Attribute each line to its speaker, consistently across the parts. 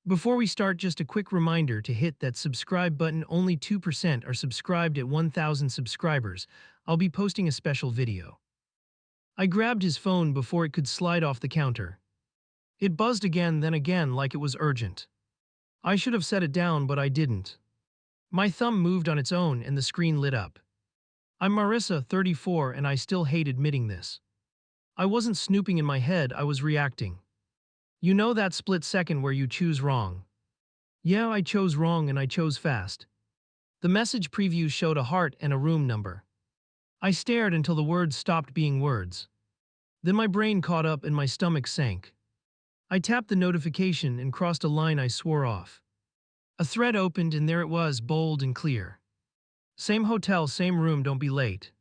Speaker 1: Before we start, just a quick reminder to hit that subscribe button. Only 2% are subscribed at 1,000 subscribers. I'll be posting a special video. I grabbed his phone before it could slide off the counter. It buzzed again, then again, like it was urgent. I should have set it down, but I didn't. My thumb moved on its own and the screen lit up. I'm Marissa, 34, and I still hate admitting this. I wasn't snooping in my head, I was reacting. You know that split second where you choose wrong? Yeah, I chose wrong and I chose fast. The message preview showed a heart and a room number. I stared until the words stopped being words. Then my brain caught up and my stomach sank. I tapped the notification and crossed a line I swore off. A thread opened and there it was, bold and clear. Same hotel, same room, don't be late.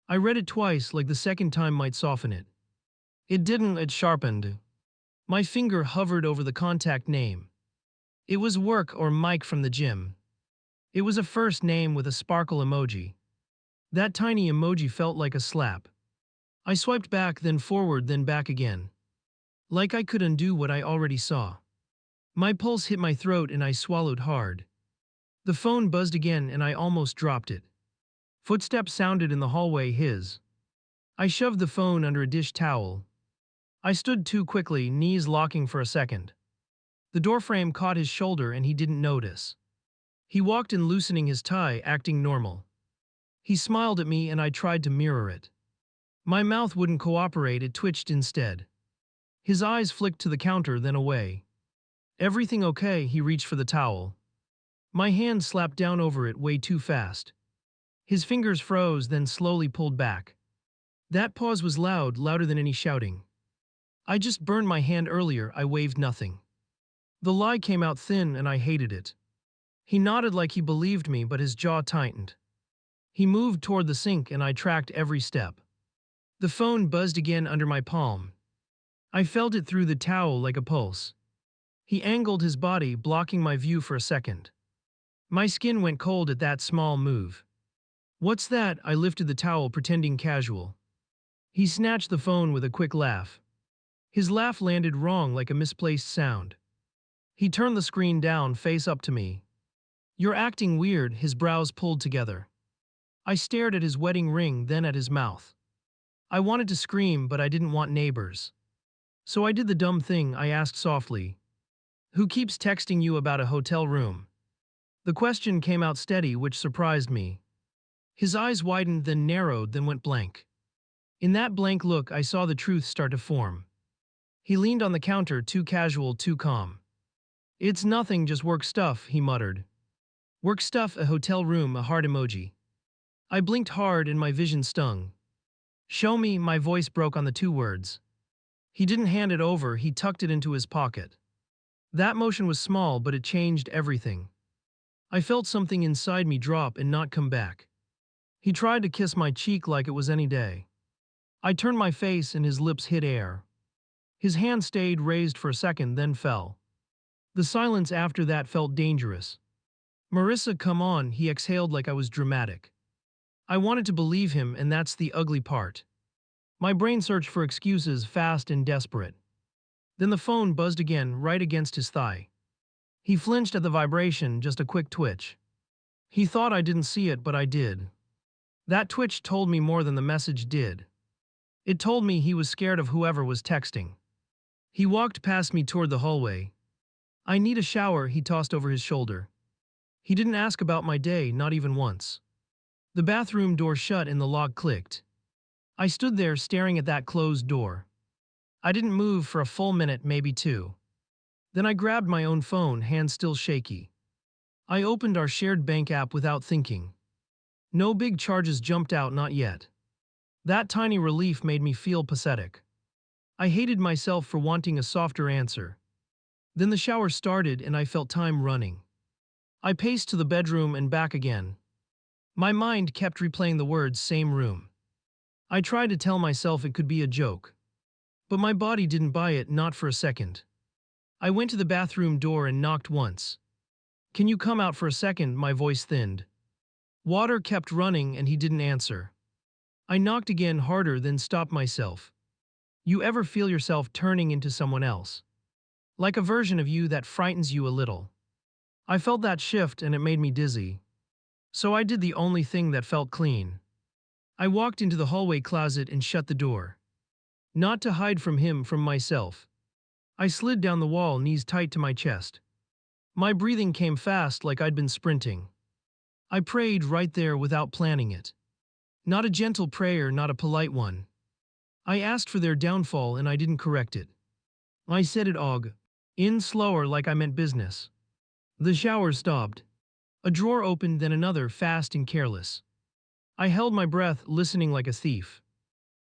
Speaker 1: I read it twice, like the second time might soften it. It didn't, it sharpened. My finger hovered over the contact name. It was Work or Mike from the gym. It was a first name with a sparkle emoji. That tiny emoji felt like a slap. I swiped back, then forward, then back again. Like I could undo what I already saw. My pulse hit my throat and I swallowed hard. The phone buzzed again and I almost dropped it. Footsteps sounded in the hallway, his. I shoved the phone under a dish towel. I stood too quickly, knees locking for a second. The doorframe caught his shoulder and he didn't notice. He walked in, loosening his tie, acting normal. He smiled at me and I tried to mirror it. My mouth wouldn't cooperate, it twitched instead. His eyes flicked to the counter, then away. Everything okay? He reached for the towel. My hand slapped down over it way too fast. His fingers froze, then slowly pulled back. That pause was loud, louder than any shouting. I just burned my hand earlier, I waved nothing. The lie came out thin and I hated it. He nodded like he believed me, but his jaw tightened. He moved toward the sink and I tracked every step. The phone buzzed again under my palm. I felt it through the towel like a pulse. He angled his body, blocking my view for a second. My skin went cold at that small move. What's that? I lifted the towel, pretending casual. He snatched the phone with a quick laugh. His laugh landed wrong, like a misplaced sound. He turned the screen down, face up to me. You're acting weird, his brows pulled together. I stared at his wedding ring, then at his mouth. I wanted to scream, but I didn't want neighbors. So I did the dumb thing, I asked softly. Who keeps texting you about a hotel room? The question came out steady, which surprised me. His eyes widened, then narrowed, then went blank. In that blank look, I saw the truth start to form. He leaned on the counter, too casual, too calm. It's nothing, just work stuff, he muttered. Work stuff, a hotel room, a heart emoji. I blinked hard and my vision stung. Show me, my voice broke on the two words. He didn't hand it over, he tucked it into his pocket. That motion was small, but it changed everything. I felt something inside me drop and not come back. He tried to kiss my cheek like it was any day. I turned my face and his lips hit air. His hand stayed raised for a second, then fell. The silence after that felt dangerous. Marissa, come on, he exhaled like I was dramatic. I wanted to believe him, and that's the ugly part. My brain searched for excuses, fast and desperate. Then the phone buzzed again, right against his thigh. He flinched at the vibration, just a quick twitch. He thought I didn't see it, but I did. That twitch told me more than the message did. It told me he was scared of whoever was texting. He walked past me toward the hallway. I need a shower, he tossed over his shoulder. He didn't ask about my day, not even once. The bathroom door shut and the lock clicked. I stood there staring at that closed door. I didn't move for a full minute, maybe two. Then I grabbed my own phone, hand still shaky. I opened our shared bank app without thinking. No big charges jumped out, not yet. That tiny relief made me feel pathetic. I hated myself for wanting a softer answer. Then the shower started and I felt time running. I paced to the bedroom and back again. My mind kept replaying the words, same room. I tried to tell myself it could be a joke. But my body didn't buy it, not for a second. I went to the bathroom door and knocked once. Can you come out for a second? My voice thinned. Water kept running and he didn't answer. I knocked again, harder, then stopped myself. You ever feel yourself turning into someone else? like a version of you that frightens you a little. I felt that shift and it made me dizzy. So I did the only thing that felt clean. I walked into the hallway closet and shut the door. Not to hide from him, from myself. I slid down the wall, knees tight to my chest. My breathing came fast like I'd been sprinting. I prayed right there without planning it. Not a gentle prayer, not a polite one. I asked for their downfall and I didn't correct it. I said it in slower like I meant business. The shower stopped. A drawer opened, then another, fast and careless. I held my breath, listening like a thief.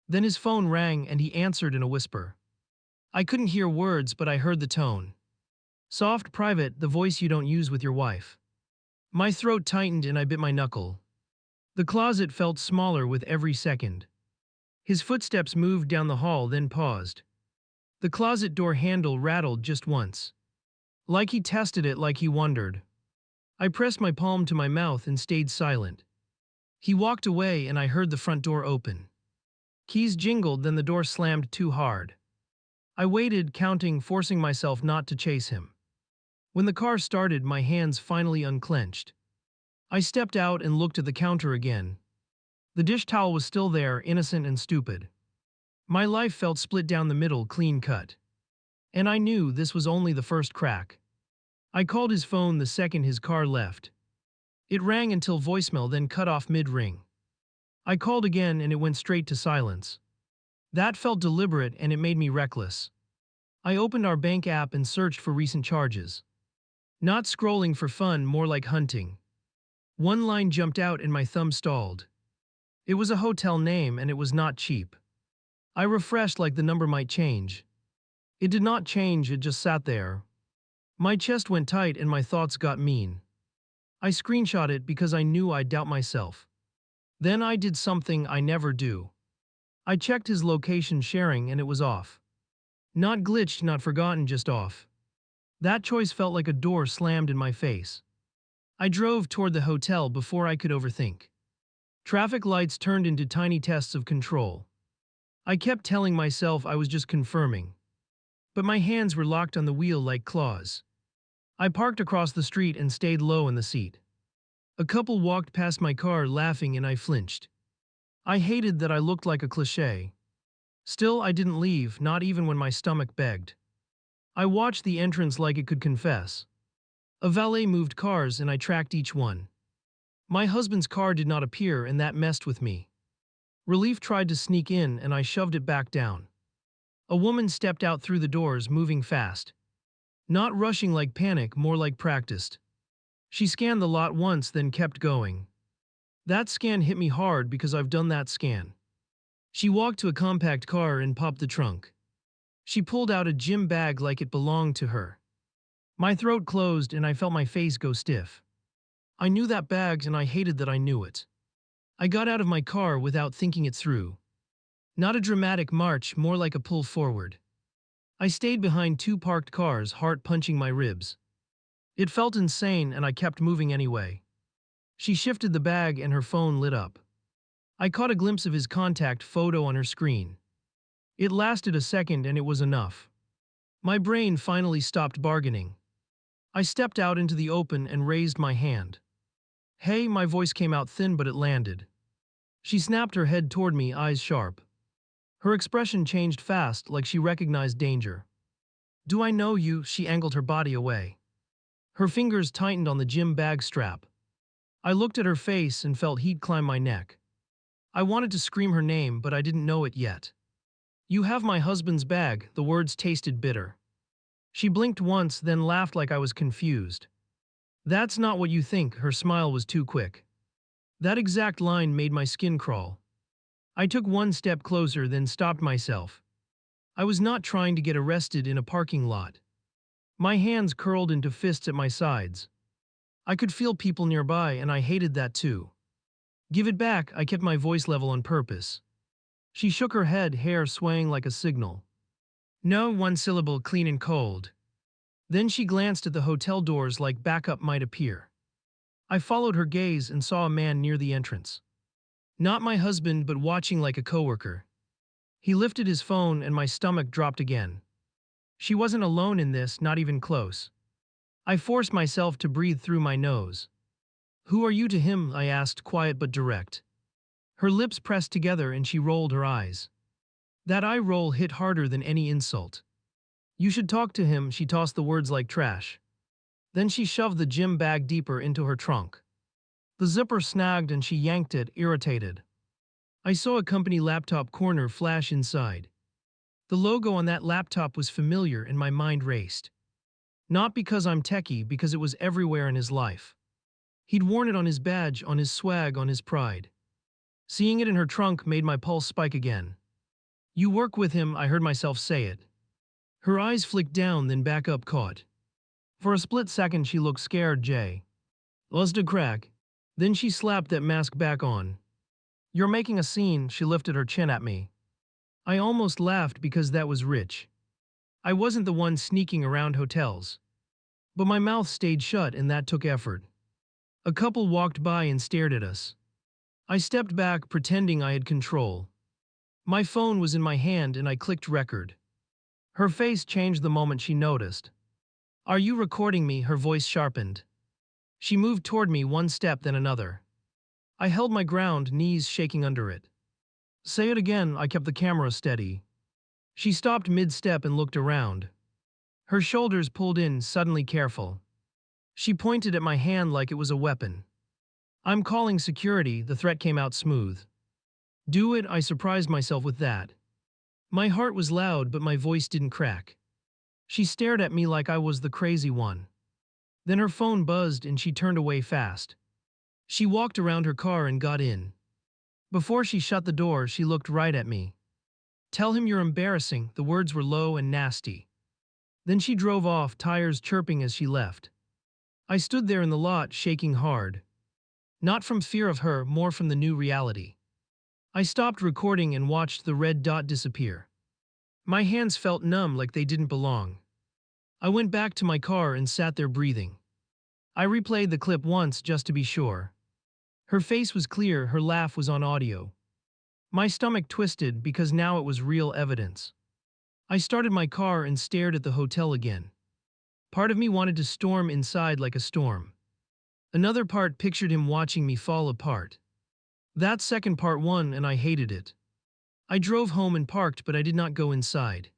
Speaker 1: Then his phone rang and he answered in a whisper. I couldn't hear words, but I heard the tone. Soft, private, the voice you don't use with your wife. My throat tightened and I bit my knuckle. The closet felt smaller with every second. His footsteps moved down the hall, then paused. The closet door handle rattled just once. Like he tested it, like he wondered. I pressed my palm to my mouth and stayed silent. He walked away and I heard the front door open. Keys jingled, then the door slammed too hard. I waited, counting, forcing myself not to chase him. When the car started, my hands finally unclenched. I stepped out and looked at the counter again. The dish towel was still there, innocent and stupid. My life felt split down the middle, clean cut. And I knew this was only the first crack. I called his phone the second his car left. It rang until voicemail, then cut off mid-ring. I called again and it went straight to silence. That felt deliberate and it made me reckless. I opened our bank app and searched for recent charges. Not scrolling for fun, more like hunting. One line jumped out and my thumb stalled. It was a hotel name and it was not cheap. I refreshed like the number might change. It did not change, it just sat there. My chest went tight and my thoughts got mean. I screenshot it because I knew I'd doubt myself. Then I did something I never do. I checked his location sharing and it was off. Not glitched, not forgotten, just off. That choice felt like a door slammed in my face. I drove toward the hotel before I could overthink. Traffic lights turned into tiny tests of control. I kept telling myself I was just confirming. But my hands were locked on the wheel like claws. I parked across the street and stayed low in the seat. A couple walked past my car laughing and I flinched. I hated that I looked like a cliché. Still, I didn't leave, not even when my stomach begged. I watched the entrance like it could confess. A valet moved cars and I tracked each one. My husband's car did not appear and that messed with me. Relief tried to sneak in and I shoved it back down. A woman stepped out through the doors, moving fast. Not rushing like panic, more like practiced. She scanned the lot once, then kept going. That scan hit me hard because I've done that scan. She walked to a compact car and popped the trunk. She pulled out a gym bag like it belonged to her. My throat closed and I felt my face go stiff. I knew that bag and I hated that I knew it. I got out of my car without thinking it through. Not a dramatic march, more like a pull forward. I stayed behind two parked cars, heart punching my ribs. It felt insane and I kept moving anyway. She shifted the bag and her phone lit up. I caught a glimpse of his contact photo on her screen. It lasted a second and it was enough. My brain finally stopped bargaining. I stepped out into the open and raised my hand. Hey, my voice came out thin but it landed. She snapped her head toward me, eyes sharp. Her expression changed fast, like she recognized danger. Do I know you? She angled her body away. Her fingers tightened on the gym bag strap. I looked at her face and felt heat climb my neck. I wanted to scream her name, but I didn't know it yet. You have my husband's bag, the words tasted bitter. She blinked once, then laughed like I was confused. That's not what you think, her smile was too quick. That exact line made my skin crawl. I took one step closer, then stopped myself. I was not trying to get arrested in a parking lot. My hands curled into fists at my sides. I could feel people nearby and I hated that too. Give it back, I kept my voice level on purpose. She shook her head, hair swaying like a signal. No, one syllable, clean and cold. Then she glanced at the hotel doors like backup might appear. I followed her gaze and saw a man near the entrance. Not my husband, but watching like a coworker. He lifted his phone and my stomach dropped again. She wasn't alone in this, not even close. I forced myself to breathe through my nose. "Who are you to him?" I asked, quiet but direct. Her lips pressed together and she rolled her eyes. That eye roll hit harder than any insult. "You should talk to him," she tossed the words like trash. Then she shoved the gym bag deeper into her trunk. The zipper snagged and she yanked it, irritated. I saw a company laptop corner flash inside. The logo on that laptop was familiar and my mind raced. Not because I'm techie, because it was everywhere in his life. He'd worn it on his badge, on his swag, on his pride. Seeing it in her trunk made my pulse spike again. "You work with him," I heard myself say it. Her eyes flicked down, then back up, caught. For a split second she looked scared. "Jay. What's the crack?" Then she slapped that mask back on. "You're making a scene," she lifted her chin at me. I almost laughed because that was rich. I wasn't the one sneaking around hotels. But my mouth stayed shut and that took effort. A couple walked by and stared at us. I stepped back, pretending I had control. My phone was in my hand and I clicked record. Her face changed the moment she noticed. "Are you recording me?" Her voice sharpened. She moved toward me, one step then another. I held my ground, knees shaking under it. "Say it again." I kept the camera steady. She stopped mid-step and looked around. Her shoulders pulled in, suddenly careful. She pointed at my hand like it was a weapon. "I'm calling security." The threat came out smooth. "Do it." I surprised myself with that. My heart was loud, but my voice didn't crack. She stared at me like I was the crazy one. Then her phone buzzed and she turned away fast. She walked around her car and got in. Before she shut the door, she looked right at me. "Tell him you're embarrassing." The words were low and nasty. Then she drove off, tires chirping as she left. I stood there in the lot, shaking hard. Not from fear of her, more from the new reality. I stopped recording and watched the red dot disappear. My hands felt numb, like they didn't belong. I went back to my car and sat there breathing. I replayed the clip once just to be sure. Her face was clear, her laugh was on audio. My stomach twisted because now it was real evidence. I started my car and stared at the hotel again. Part of me wanted to storm inside like a storm. Another part pictured him watching me fall apart. That second part won and I hated it. I drove home and parked, but I did not go inside.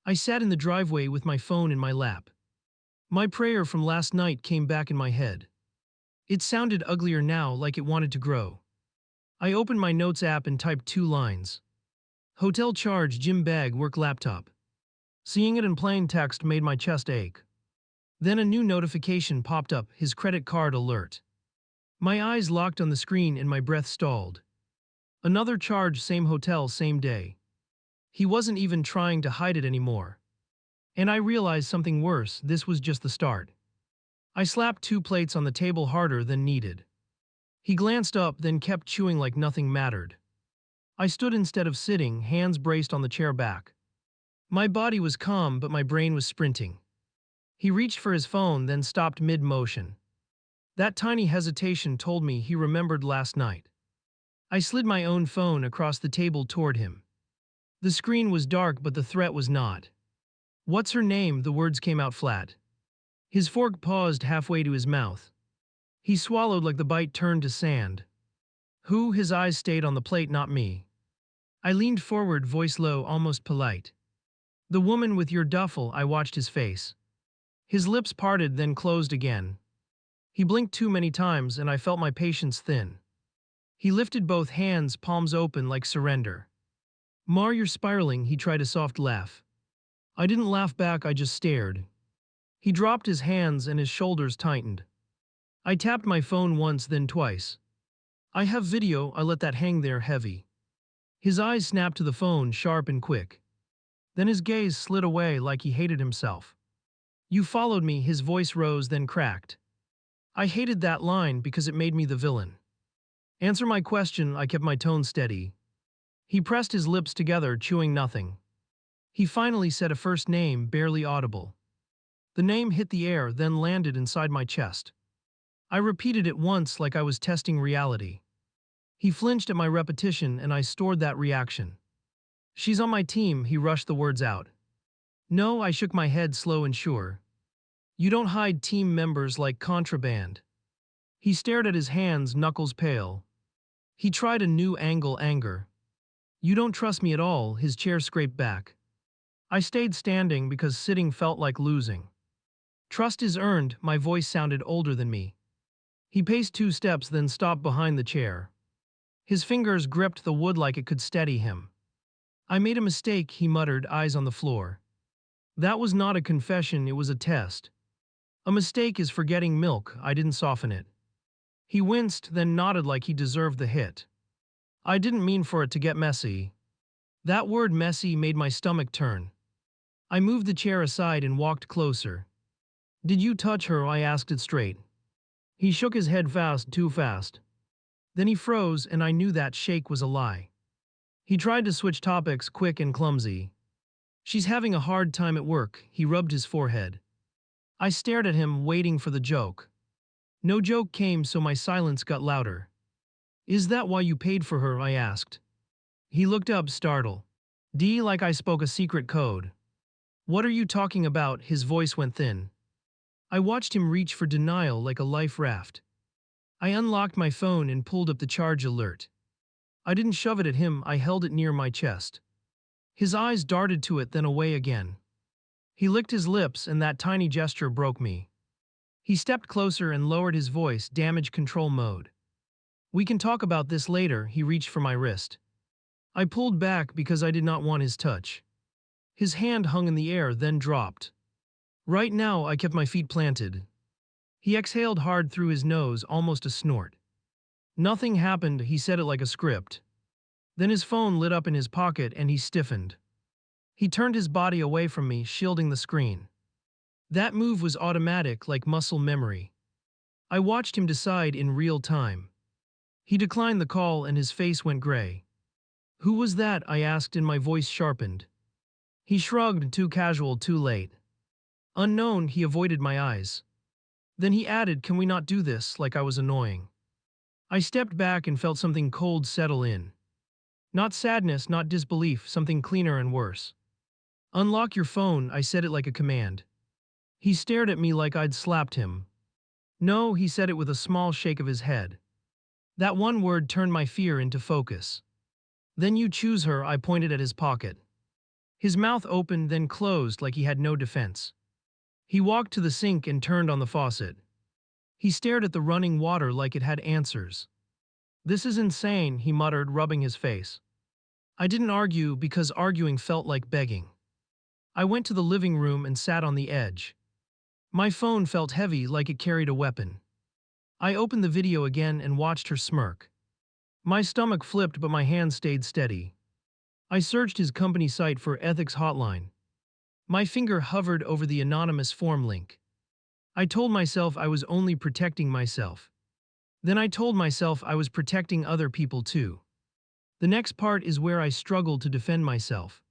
Speaker 1: I sat in the driveway with my phone in my lap. My prayer from last night came back in my head. It sounded uglier now, like it wanted to grow. I opened my notes app and typed 2 lines. Hotel charge, gym bag, work laptop. Seeing it in plain text made my chest ache. Then a new notification popped up, his credit card alert. My eyes locked on the screen and my breath stalled. Another charge, same hotel, same day. He wasn't even trying to hide it anymore. And I realized something worse, this was just the start. I slapped 2 plates on the table harder than needed. He glanced up, then kept chewing like nothing mattered. I stood instead of sitting, hands braced on the chair back. My body was calm, but my brain was sprinting. He reached for his phone, then stopped mid-motion. That tiny hesitation told me he remembered last night. I slid my own phone across the table toward him. The screen was dark, but the threat was not. "What's her name?" The words came out flat. His fork paused halfway to his mouth. He swallowed like the bite turned to sand. "Who?" His eyes stayed on the plate, not me. I leaned forward, voice low, almost polite. "The woman with your duffel." I watched his face. His lips parted, then closed again. He blinked too many times, and I felt my patience thin. He lifted both hands, palms open like surrender. "Mar, you're spiraling." He tried a soft laugh. I didn't laugh back, I just stared. He dropped his hands and his shoulders tightened. I tapped my phone once, then twice. "I have video." I let that hang there heavy. His eyes snapped to the phone, sharp and quick. Then his gaze slid away like he hated himself. "You followed me." His voice rose, then cracked. I hated that line because it made me the villain. "Answer my question." I kept my tone steady. He pressed his lips together, chewing nothing. He finally said a first name, barely audible. The name hit the air, then landed inside my chest. I repeated it once like I was testing reality. He flinched at my repetition and I stored that reaction. "She's on my team." He rushed the words out. No, I shook my head slow and sure. You don't hide team members like contraband. He stared at his hands, knuckles pale. He tried a new angle anger. You don't trust me at all, his chair scraped back. I stayed standing because sitting felt like losing. Trust is earned, my voice sounded older than me. He paced 2 steps, then stopped behind the chair. His fingers gripped the wood like it could steady him. I made a mistake, he muttered, eyes on the floor. That was not a confession, it was a test. A mistake is forgetting milk, I didn't soften it. He winced, then nodded like he deserved the hit. I didn't mean for it to get messy. That word messy made my stomach turn. I moved the chair aside and walked closer. Did you touch her? I asked it straight. He shook his head fast, too fast. Then he froze, and I knew that shake was a lie. He tried to switch topics, quick and clumsy. She's having a hard time at work, he rubbed his forehead. I stared at him, waiting for the joke. No joke came, so my silence got louder. Is that why you paid for her? I asked. He looked up, startled. D, like I spoke a secret code. What are you talking about? His voice went thin. I watched him reach for denial like a life raft. I unlocked my phone and pulled up the charge alert. I didn't shove it at him, I held it near my chest. His eyes darted to it, then away again. He licked his lips, and that tiny gesture broke me. He stepped closer and lowered his voice, damage control mode. We can talk about this later, he reached for my wrist. I pulled back because I did not want his touch. His hand hung in the air, then dropped. Right now, I kept my feet planted. He exhaled hard through his nose, almost a snort. Nothing happened, he said it like a script. Then his phone lit up in his pocket and he stiffened. He turned his body away from me, shielding the screen. That move was automatic, like muscle memory. I watched him decide in real time. He declined the call and his face went gray. Who was that? I asked, and my voice sharpened. He shrugged, too casual, too late. Unknown, he avoided my eyes. Then he added, can we not do this, like I was annoying. I stepped back and felt something cold settle in. Not sadness, not disbelief, something cleaner and worse. Unlock your phone, I said it like a command. He stared at me like I'd slapped him. No, he said it with a small shake of his head. That one word turned my fear into focus. Then you choose her, I pointed at his pocket. His mouth opened, then closed like he had no defense. He walked to the sink and turned on the faucet. He stared at the running water like it had answers. This is insane, he muttered, rubbing his face. I didn't argue because arguing felt like begging. I went to the living room and sat on the edge. My phone felt heavy, like it carried a weapon. I opened the video again and watched her smirk. My stomach flipped, but my hand stayed steady. I searched his company site for ethics hotline. My finger hovered over the anonymous form link. I told myself I was only protecting myself. Then I told myself I was protecting other people too. The next part is where I struggled to defend myself.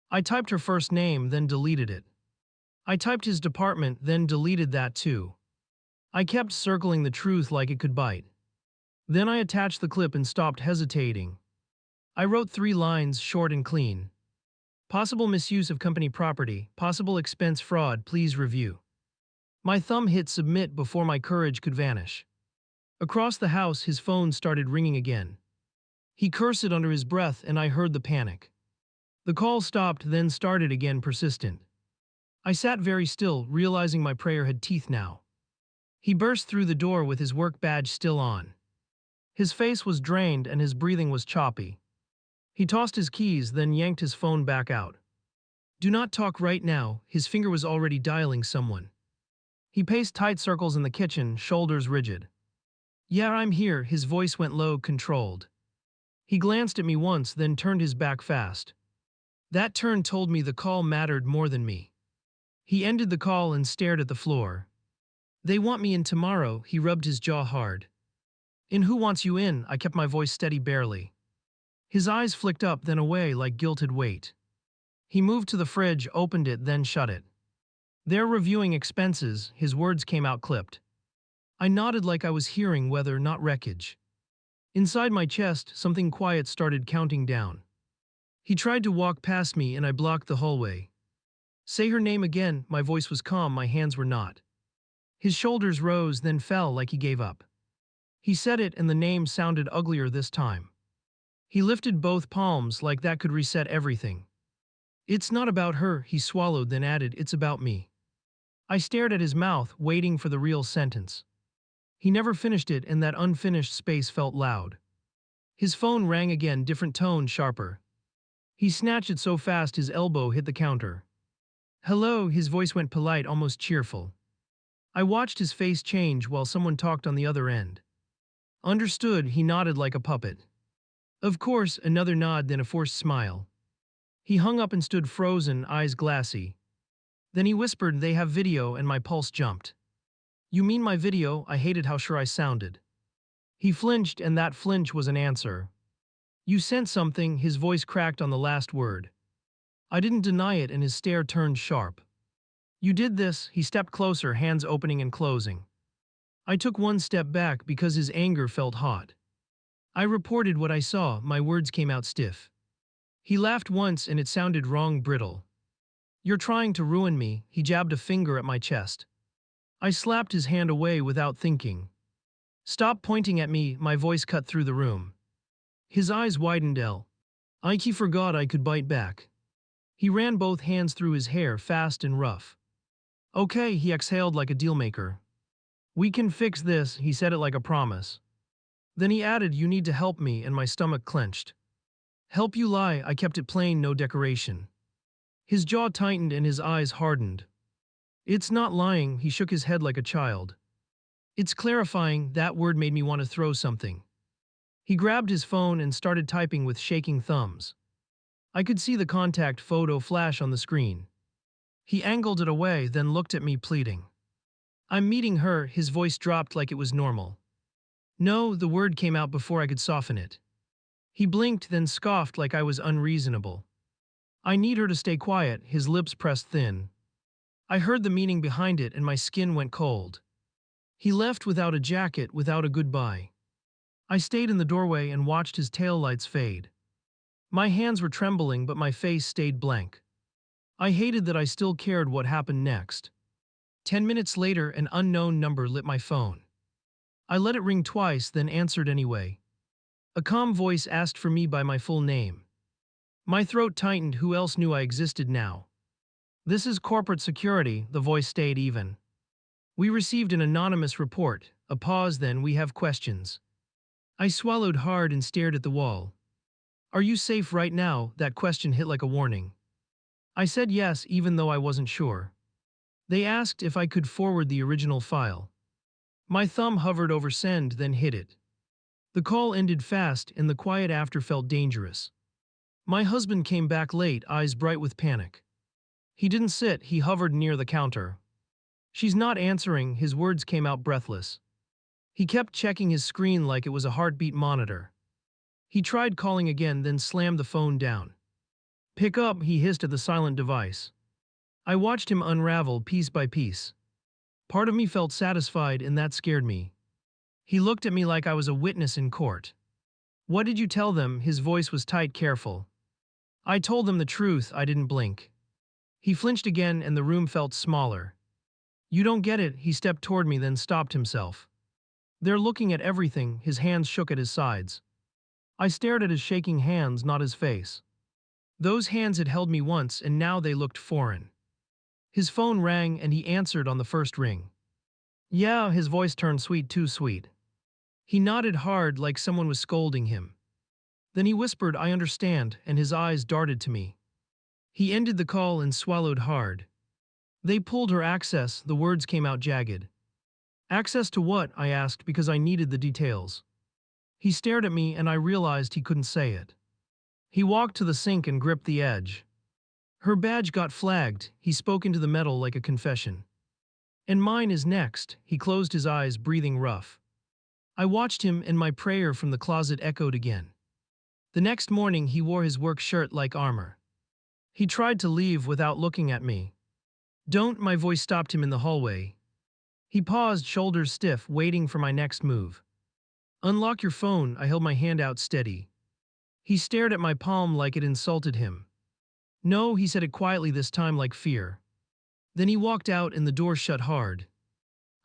Speaker 1: I typed her first name, then deleted it. I typed his department, then deleted that too. I kept circling the truth like it could bite. Then I attached the clip and stopped hesitating. I wrote 3 lines, short and clean. Possible misuse of company property, possible expense fraud, please review. My thumb hit submit before my courage could vanish. Across the house, his phone started ringing again. He cursed it under his breath and I heard the panic. The call stopped, then started again, persistent. I sat very still, realizing my prayer had teeth now. He burst through the door with his work badge still on. His face was drained and his breathing was choppy. He tossed his keys, then yanked his phone back out. Do not talk right now, his finger was already dialing someone. He paced tight circles in the kitchen, shoulders rigid. Yeah, I'm here, his voice went low, controlled. He glanced at me once, then turned his back fast. That turn told me the call mattered more than me. He ended the call and stared at the floor. They want me in tomorrow, he rubbed his jaw hard. In who wants you in? I kept my voice steady barely. His eyes flicked up, then away like gilded weight. He moved to the fridge, opened it, then shut it. They're reviewing expenses, his words came out clipped. I nodded like I was hearing weather, not wreckage. Inside my chest, something quiet started counting down. He tried to walk past me and I blocked the hallway. Say her name again. My voice was calm, my hands were not. His shoulders rose, then fell like he gave up. He said it, and the name sounded uglier this time. He lifted both palms like that could reset everything. It's not about her, he swallowed, then added, it's about me. I stared at his mouth, waiting for the real sentence. He never finished it, and that unfinished space felt loud. His phone rang again, different tone, sharper. He snatched it so fast his elbow hit the counter. Hello, his voice went polite, almost cheerful. I watched his face change while someone talked on the other end. Understood, he nodded like a puppet. Of course, another nod, then a forced smile. He hung up and stood frozen, eyes glassy. Then he whispered, they have video, and my pulse jumped. You mean my video? I hated how sure I sounded. He flinched, and that flinch was an answer. You sent something, his voice cracked on the last word. I didn't deny it, and his stare turned sharp. You did this, he stepped closer, hands opening and closing. I took one step back because his anger felt hot. I reported what I saw, my words came out stiff. He laughed once and it sounded wrong, brittle. You're trying to ruin me, he jabbed a finger at my chest. I slapped his hand away without thinking. Stop pointing at me, my voice cut through the room. His eyes widened. Ike forgot I could bite back. He ran both hands through his hair, fast and rough. Okay, he exhaled like a dealmaker. We can fix this, he said it like a promise. Then he added, you need to help me, and my stomach clenched. Help you lie, I kept it plain, no decoration. His jaw tightened and his eyes hardened. It's not lying, he shook his head like a child. It's clarifying, that word made me want to throw something. He grabbed his phone and started typing with shaking thumbs. I could see the contact photo flash on the screen. He angled it away, then looked at me, pleading. I'm meeting her, his voice dropped like it was normal. No, the word came out before I could soften it. He blinked, then scoffed like I was unreasonable. I need her to stay quiet, his lips pressed thin. I heard the meaning behind it and my skin went cold. He left without a jacket, without a goodbye. I stayed in the doorway and watched his taillights fade. My hands were trembling, but my face stayed blank. I hated that I still cared what happened next. 10 minutes later, an unknown number lit my phone. I let it ring twice, then answered anyway. A calm voice asked for me by my full name. My throat tightened, who else knew I existed now? This is corporate security, the voice stayed even. We received an anonymous report, a pause, then we have questions. I swallowed hard and stared at the wall. Are you safe right now? That question hit like a warning. I said yes, even though I wasn't sure. They asked if I could forward the original file. My thumb hovered over send, then hit it. The call ended fast, and the quiet after felt dangerous. My husband came back late, eyes bright with panic. He didn't sit, he hovered near the counter. She's not answering, his words came out breathless. He kept checking his screen like it was a heartbeat monitor. He tried calling again, then slammed the phone down. Pick up, he hissed at the silent device. I watched him unravel piece by piece. Part of me felt satisfied, and that scared me. He looked at me like I was a witness in court. What did you tell them? His voice was tight, careful. I told them the truth, I didn't blink. He flinched again, and the room felt smaller. You don't get it, he stepped toward me, then stopped himself. They're looking at everything, his hands shook at his sides. I stared at his shaking hands, not his face. Those hands had held me once, and now they looked foreign. His phone rang, and he answered on the first ring. Yeah, his voice turned sweet, too sweet. He nodded hard like someone was scolding him. Then he whispered, I understand, and his eyes darted to me. He ended the call and swallowed hard. They pulled her access, the words came out jagged. Access to what? I asked because I needed the details. He stared at me and I realized he couldn't say it. He walked to the sink and gripped the edge. Her badge got flagged, he spoke into the metal like a confession. And mine is next, he closed his eyes, breathing rough. I watched him and my prayer from the closet echoed again. The next morning he wore his work shirt like armor. He tried to leave without looking at me. Don't, my voice stopped him in the hallway. He paused, shoulders stiff, waiting for my next move. Unlock your phone, I held my hand out steady. He stared at my palm like it insulted him. No, he said it quietly this time like fear. Then he walked out and the door shut hard.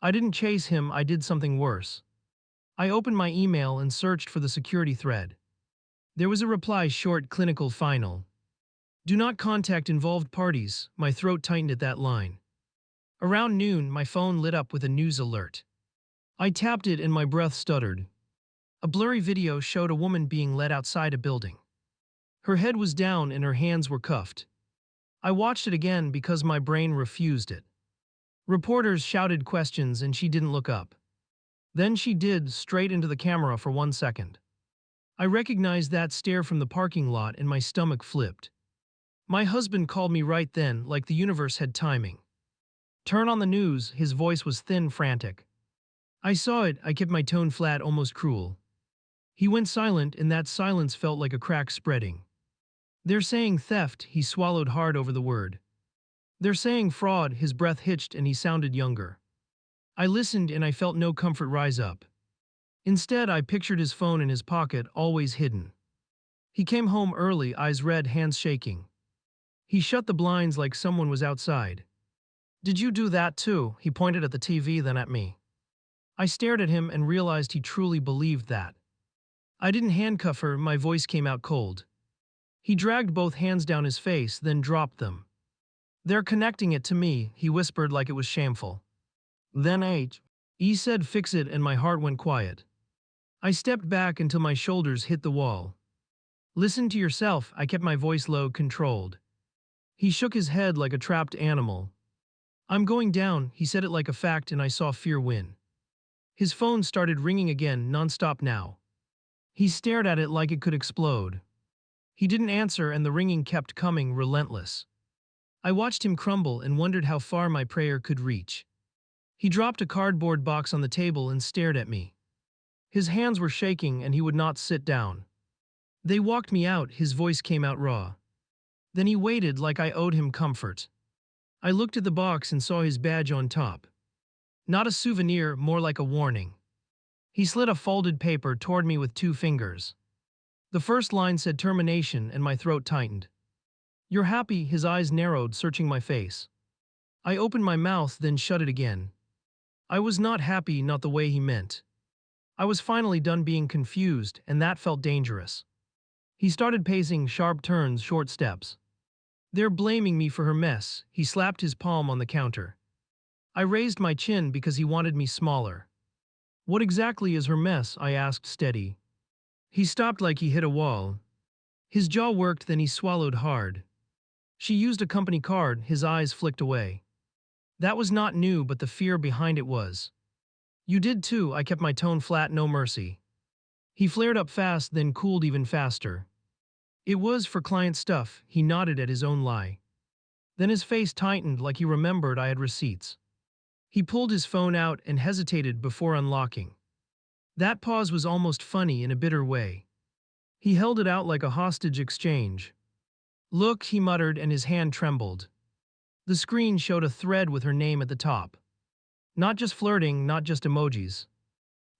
Speaker 1: I didn't chase him, I did something worse. I opened my email and searched for the security thread. There was a reply short, clinical, final. Do not contact involved parties. My throat tightened at that line. Around noon, my phone lit up with a news alert. I tapped it and my breath stuttered. A blurry video showed a woman being led outside a building. Her head was down and her hands were cuffed. I watched it again because my brain refused it. Reporters shouted questions and she didn't look up. Then she did, straight into the camera for 1 second. I recognized that stare from the parking lot and my stomach flipped. My husband called me right then, like the universe had timing. Turn on the news, his voice was thin, frantic. I saw it, I kept my tone flat, almost cruel. He went silent and that silence felt like a crack spreading. They're saying theft, he swallowed hard over the word. They're saying fraud, his breath hitched and he sounded younger. I listened and I felt no comfort rise up. Instead, I pictured his phone in his pocket, always hidden. He came home early, eyes red, hands shaking. He shut the blinds like someone was outside. Did you do that too? He pointed at the TV, then at me. I stared at him and realized he truly believed that. I didn't handcuff her, my voice came out cold. He dragged both hands down his face, then dropped them. They're connecting it to me, he whispered like it was shameful. Then he said fix it and my heart went quiet. I stepped back until my shoulders hit the wall. Listen to yourself, I kept my voice low, controlled. He shook his head like a trapped animal. I'm going down, he said it like a fact and I saw fear win. His phone started ringing again, nonstop now. He stared at it like it could explode. He didn't answer and the ringing kept coming, relentless. I watched him crumble and wondered how far my prayer could reach. He dropped a cardboard box on the table and stared at me. His hands were shaking and he would not sit down. They walked me out, his voice came out raw. Then he waited like I owed him comfort. I looked at the box and saw his badge on top. Not a souvenir, more like a warning. He slid a folded paper toward me with 2 fingers. The first line said termination and my throat tightened. You're happy, his eyes narrowed, searching my face. I opened my mouth, then shut it again. I was not happy, not the way he meant. I was finally done being confused, and that felt dangerous. He started pacing, sharp turns, short steps. They're blaming me for her mess, he slapped his palm on the counter. I raised my chin because he wanted me smaller. What exactly is her mess? I asked, steady. He stopped like he hit a wall. His jaw worked, then he swallowed hard. She used a company card, his eyes flicked away. That was not new, but the fear behind it was. You did too, I kept my tone flat, no mercy. He flared up fast, then cooled even faster. It was for client stuff, he nodded at his own lie. Then his face tightened like he remembered I had receipts. He pulled his phone out and hesitated before unlocking. That pause was almost funny in a bitter way. He held it out like a hostage exchange. Look, he muttered and his hand trembled. The screen showed a thread with her name at the top. Not just flirting, not just emojis.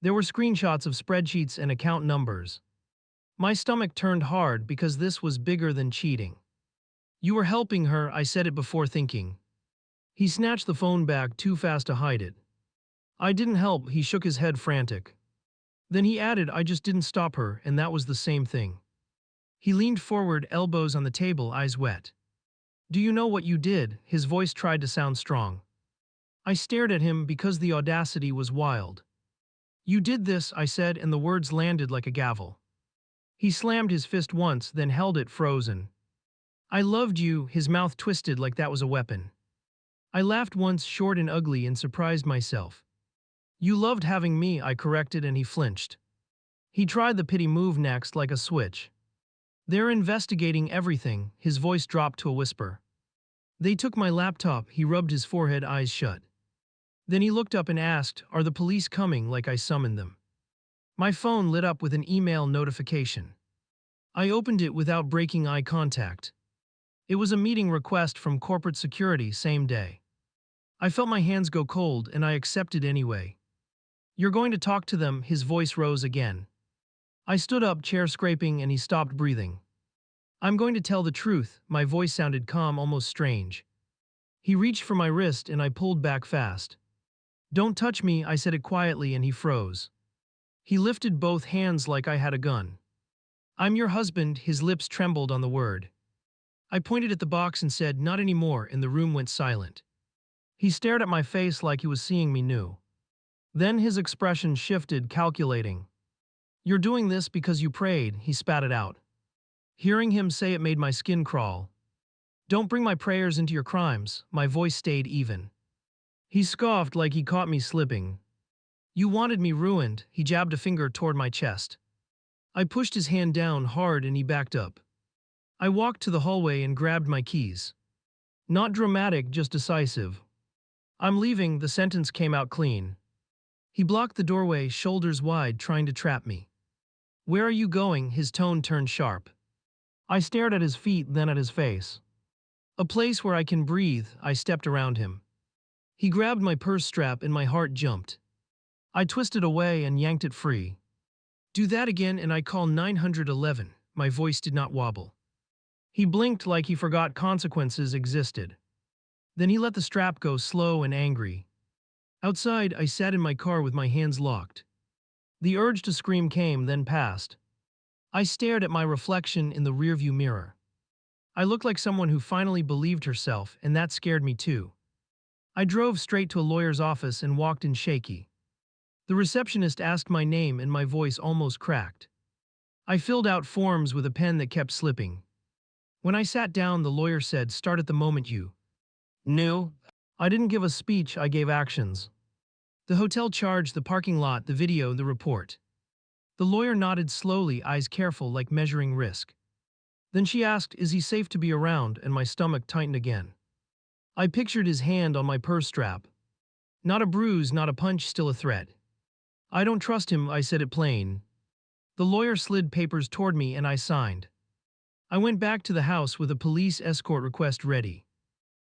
Speaker 1: There were screenshots of spreadsheets and account numbers. My stomach turned hard because this was bigger than cheating. You were helping her, I said it before thinking. He snatched the phone back too fast to hide it. I didn't help, he shook his head frantic. Then he added, I just didn't stop her, and that was the same thing. He leaned forward, elbows on the table, eyes wet. Do you know what you did? His voice tried to sound strong. I stared at him because the audacity was wild. You did this, I said, and the words landed like a gavel. He slammed his fist once, then held it frozen. I loved you, his mouth twisted like that was a weapon. I laughed once, short and ugly, and surprised myself. You loved having me, I corrected, and he flinched. He tried the pity move next, like a switch. They're investigating everything, his voice dropped to a whisper. They took my laptop, he rubbed his forehead, eyes shut. Then he looked up and asked, are the police coming, like I summoned them? My phone lit up with an email notification. I opened it without breaking eye contact. It was a meeting request from corporate security, same day. I felt my hands go cold and I accepted anyway. You're going to talk to them, his voice rose again. I stood up, chair scraping, and he stopped breathing. I'm going to tell the truth. My voice sounded calm, almost strange. He reached for my wrist and I pulled back fast. Don't touch me, I said it quietly, and he froze. He lifted both hands like I had a gun. I'm your husband, his lips trembled on the word. I pointed at the box and said, not anymore, and the room went silent. He stared at my face like he was seeing me new. Then his expression shifted, calculating. You're doing this because you prayed, he spat it out. Hearing him say it made my skin crawl. Don't bring my prayers into your crimes, my voice stayed even. He scoffed like he caught me slipping. You wanted me ruined, he jabbed a finger toward my chest. I pushed his hand down hard and he backed up. I walked to the hallway and grabbed my keys. Not dramatic, just decisive. I'm leaving, the sentence came out clean. He blocked the doorway, shoulders wide, trying to trap me. Where are you going? His tone turned sharp. I stared at his feet, then at his face. A place where I can breathe, I stepped around him. He grabbed my purse strap and my heart jumped. I twisted away and yanked it free. Do that again and I call 911, my voice did not wobble. He blinked like he forgot consequences existed. Then he let the strap go, slow and angry. Outside, I sat in my car with my hands locked. The urge to scream came, then passed. I stared at my reflection in the rearview mirror. I looked like someone who finally believed herself, and that scared me too. I drove straight to a lawyer's office and walked in shaky. The receptionist asked my name and my voice almost cracked. I filled out forms with a pen that kept slipping. When I sat down, the lawyer said, start at the moment you knew. I didn't give a speech, I gave actions. The hotel charge, the parking lot, the video, the report. The lawyer nodded slowly, eyes careful like measuring risk. Then she asked, is he safe to be around, and my stomach tightened again. I pictured his hand on my purse strap. Not a bruise, not a punch, still a threat. I don't trust him, I said it plain. The lawyer slid papers toward me and I signed. I went back to the house with a police escort request ready.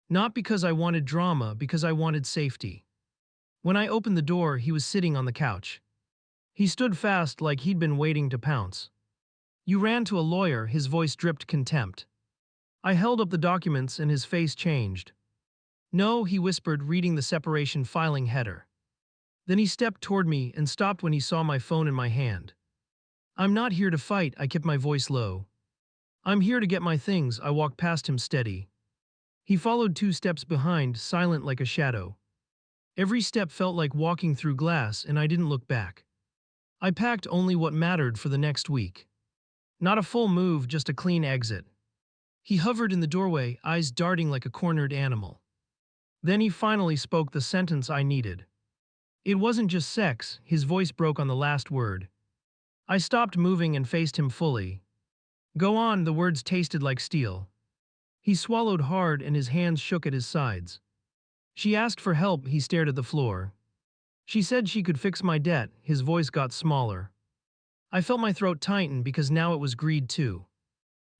Speaker 1: Not because I wanted drama, because I wanted safety. When I opened the door, he was sitting on the couch. He stood fast like he'd been waiting to pounce. You ran to a lawyer, his voice dripped contempt. I held up the documents and his face changed. No, he whispered, reading the separation filing header. Then he stepped toward me and stopped when he saw my phone in my hand. I'm not here to fight, I kept my voice low. I'm here to get my things, I walked past him steady. He followed 2 steps behind, silent like a shadow. Every step felt like walking through glass, and I didn't look back. I packed only what mattered for the next week. Not a full move, just a clean exit. He hovered in the doorway, eyes darting like a cornered animal. Then he finally spoke the sentence I needed. It wasn't just sex, his voice broke on the last word. I stopped moving and faced him fully. Go on, the words tasted like steel. He swallowed hard and his hands shook at his sides. She asked for help, he stared at the floor. She said she could fix my debt, his voice got smaller. I felt my throat tighten because now it was greed too.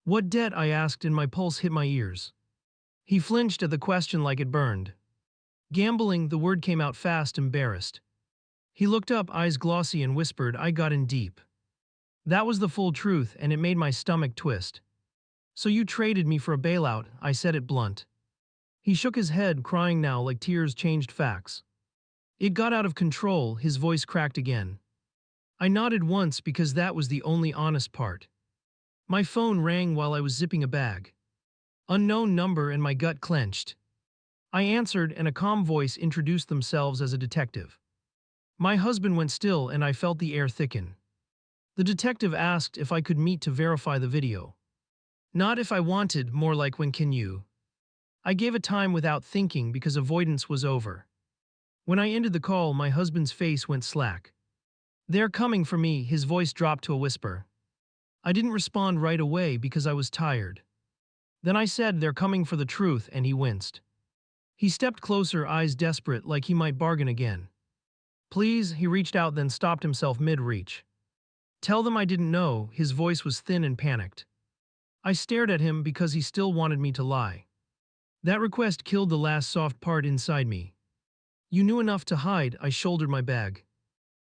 Speaker 1: What debt, I asked, and my pulse hit my ears. He flinched at the question like it burned. Gambling, the word came out fast, embarrassed. He looked up, eyes glossy, and whispered, I got in deep. That was the full truth, and it made my stomach twist. So you traded me for a bailout, I said it blunt. He shook his head, crying now like tears changed facts. It got out of control, his voice cracked again. I nodded once because that was the only honest part. My phone rang while I was zipping a bag. Unknown number, and my gut clenched. I answered and a calm voice introduced themselves as a detective. My husband went still and I felt the air thicken. The detective asked if I could meet to verify the video. Not if I wanted, more like when can you? I gave a time without thinking because avoidance was over. When I ended the call, my husband's face went slack. They're coming for me, his voice dropped to a whisper. I didn't respond right away because I was tired. Then I said, they're coming for the truth, and he winced. He stepped closer, eyes desperate, like he might bargain again. Please, he reached out then stopped himself mid-reach. Tell them I didn't know, his voice was thin and panicked. I stared at him because he still wanted me to lie. That request killed the last soft part inside me. You knew enough to hide, I shouldered my bag.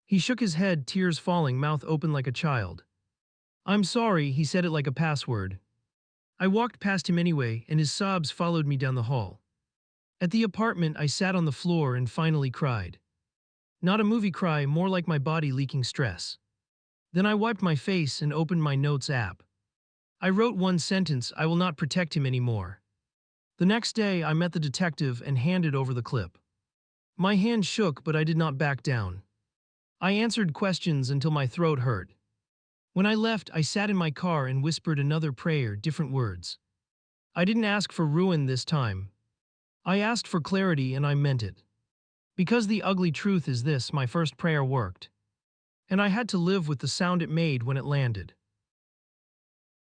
Speaker 1: He shook his head, tears falling, mouth open like a child. I'm sorry, he said it like a password. I walked past him anyway, and his sobs followed me down the hall. At the apartment, I sat on the floor and finally cried. Not a movie cry, more like my body leaking stress. Then I wiped my face and opened my notes app. I wrote one sentence: I will not protect him anymore. The next day, I met the detective and handed over the clip. My hand shook, but I did not back down. I answered questions until my throat hurt. When I left, I sat in my car and whispered another prayer, different words. I didn't ask for ruin this time. I asked for clarity, and I meant it. Because the ugly truth is this: my first prayer worked. And I had to live with the sound it made when it landed.